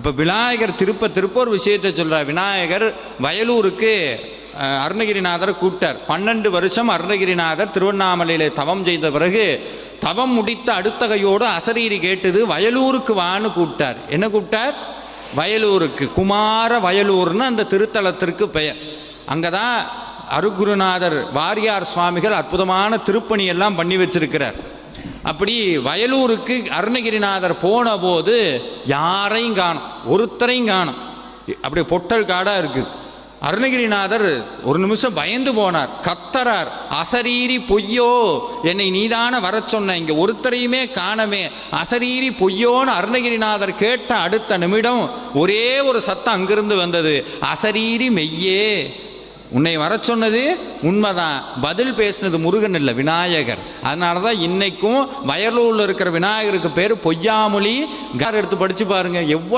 அப்போ விநாயகர் திருப்ப ஒரு விஷயத்தை சொல்கிறார். விநாயகர் வயலூருக்கு அருணகிரிநாதரை கூப்பிட்டார். 12 வருஷம் அருணகிரிநாதர் திருவண்ணாமலையில் தவம் செய்த பிறகு தவம் முடித்த அடுத்த கையோடு அசரீரி கேட்டது, வயலூருக்கு வான்னு கூப்பிட்டார். என்ன கூப்பிட்டார்? வயலூருக்கு. குமார வயலூர்னு அந்த திருத்தலத்திற்கு பெயர். அங்கே தான் அருகுருநாதர் வாரியார் சுவாமிகள் அற்புதமான திருப்பணியெல்லாம் பண்ணி வச்சிருக்கிறார். அப்படி வயலூருக்கு அருணகிரிநாதர் போன போது யாரையும் காணும், ஒருத்தரையும் காணும். அப்படி பொட்டல் காடாக இருக்குது. அருணகிரிநாதர் ஒரு நிமிஷம் பயந்து போனார், கத்தரார், அசரீரி பொய்யோ, என்னை நீதான வர சொன்ன, இங்கே ஒருத்தரையுமே காணமே, அசரீரி பொய்யோன்னு அருணகிரிநாதர் கேட்ட அடுத்த நிமிடம் ஒரே ஒரு சத்தம் அங்கிருந்து வந்தது, அசரீரி மெய்யே, உன்னை வர சொன்னது உண்மைதான். பதில் பேசினது முருகன் இல்லை, விநாயகர். அதனால தான் இன்னைக்கும் வயலூரில் இருக்கிற விநாயகருக்கு பேர் பொய்யாமொழி. எடுத்து படித்து பாருங்க, எவ்வளவு